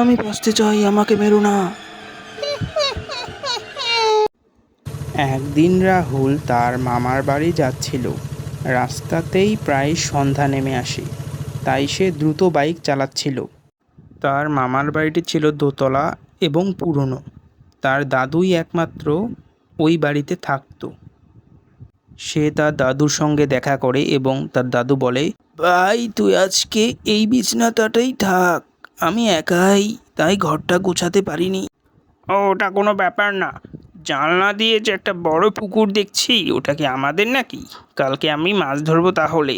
আমি বাঁচতে চাই, আমাকে মেরো না। একদিন রাহুল তার মামার বাড়ি যাচ্ছিল। রাস্তাতেই প্রায় সন্ধ্যা নেমে আসে, তাই সে দ্রুত বাইক চালাচ্ছিল। তার মামার বাড়িটি ছিল দোতলা এবং পুরনো। তার দাদুই একমাত্র ওই বাড়িতে থাকতো। সে তার দাদুর সঙ্গে দেখা করে এবং তার দাদু বলে, ভাই তুই আজকে এই বিছানাটাতেই থাক, আমি একাই তাই ঘরটা গোছাতে পারিনি। ওটা কোনো ব্যাপার না, জানলা দিয়ে যে একটা বড় পুকুর দেখছি, ওটা কি আমাদের নাকি? কালকে আমি মাছ ধরবো তাহলে।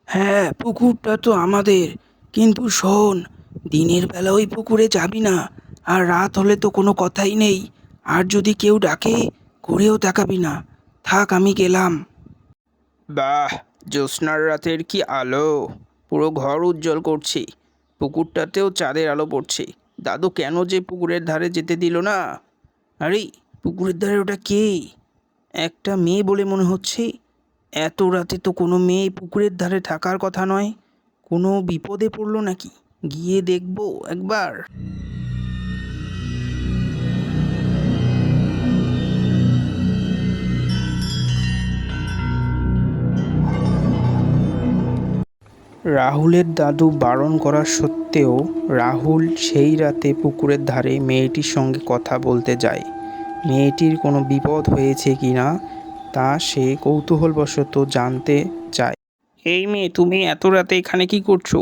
হ্যাঁ, পুকুরটা তো আমাদের, কিন্তু শোন, দিনের বেলা ওই পুকুরে যাবি না, আর রাত হলে তো কোনো কথাই নেই। আর যদি কেউ ডাকে, ঘুরেও তাকাবি না। থাক, আমি গেলাম। বাহ, জ্যোৎস্নার রাতের কি আলো, পুরো ঘর উজ্জ্বল করছে। পুকুরটাতেও চাঁদের আলো পড়ছে। দাদু কেন যে পুকুরের ধারে যেতে দিল না? আরে, পুকুরের ধারে ওটা কে? একটা মেয়ে বলে মনে হচ্ছে। এত রাতে তো কোনো মেয়ে পুকুরের ধারে থাকার কথা নয়। কোনো বিপদে পড়লো নাকি? গিয়ে দেখবো একবার। রাহুলের দাদু বারণ করা সত্ত্বেও রাহুল সেই রাতে পুকুরের ধারে মেয়েটির সঙ্গে কথা বলতে যায়। মেয়েটির কোনো বিপদ হয়েছে কি না তা সে কৌতূহলবশত জানতে চায়। এই মেয়ে, তুমি এত রাতে এখানে কি করছো?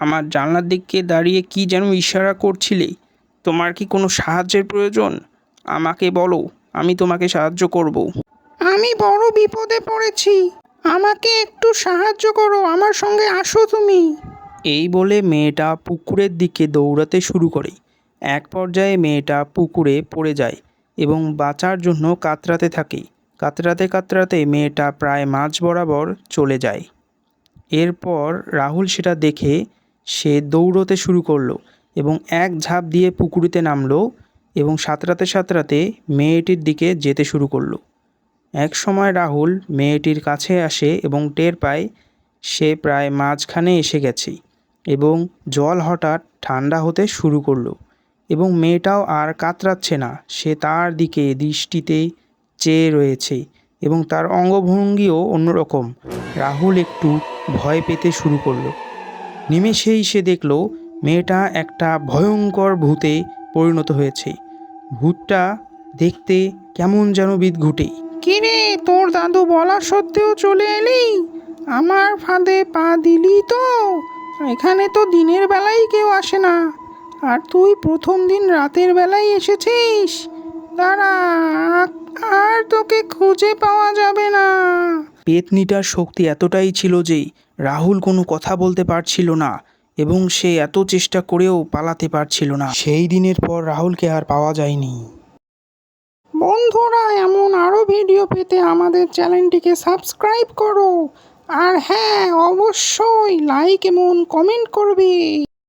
আমার জানলার দিকে দাঁড়িয়ে কি যেন ইশারা করছিলে। তোমার কি কোনো সাহায্যের প্রয়োজন? আমাকে বলো, আমি তোমাকে সাহায্য করব। আমি বড় বিপদে পড়েছি, আমাকে একটু সাহায্য করো, আমার সঙ্গে আসো তুমি। এই বলে মেয়েটা পুকুরের দিকে দৌড়াতে শুরু করে। এক পর্যায়ে মেয়েটা পুকুরে পড়ে যায় এবং বাঁচার জন্য কাতরাতে থাকে। কাতরাতে কাতরাতে মেয়েটা প্রায় মাঝ বরাবর চলে যায়। এরপর রাহুল সেটা দেখে সে দৌড়তে শুরু করলো এবং এক ঝাঁপ দিয়ে পুকুরিতে নামলো এবং সাঁতরাতে সাঁতরাতে মেয়েটির দিকে যেতে শুরু করলো। এক সময় রাহুল মেয়েটির কাছে আসে এবং টের পায় সে প্রায় মাঝখানে এসে গেছে এবং জল হঠাৎ ঠান্ডা হতে শুরু করলো এবং মেয়েটাও আর কাতরাচ্ছে না। সে তার দিকে দৃষ্টিতে চেয়ে রয়েছে এবং তার অঙ্গভঙ্গিও অন্যরকম। রাহুল একটু ভয় পেতে শুরু করলো। নিমেষেই সে দেখল মেয়েটা একটা ভয়ঙ্কর ভূতে পরিণত হয়েছে। ভূতটা দেখতে কেমন যেন বিদঘুটে। কিরে, তোর দাদু বলা সত্ত্বেও চলে এলি? আমার ফাঁদে পা দিলি তো? এখানে তো দিনের বেলায় কেউ আসে না, আর তুই প্রথম দিন রাতের বেলায় এসেছিস। দাঁড়া, আর তোকে খুঁজে পাওয়া যাবে না। পেতনিটার শক্তি এতটাই ছিল যে রাহুল কোনো কথা বলতে পারছিল না এবং সে এত চেষ্টা করেও পালাতে পারছিল না। সেই দিনের পর রাহুলকে আর পাওয়া যায়নি। বন্ধুরা, এমন আরও ভিডিও পেতে আমাদের চ্যানেলটিকে সাবস্ক্রাইব করো, আর হ্যাঁ, অবশ্যই লাইক এবং কমেন্ট করবে।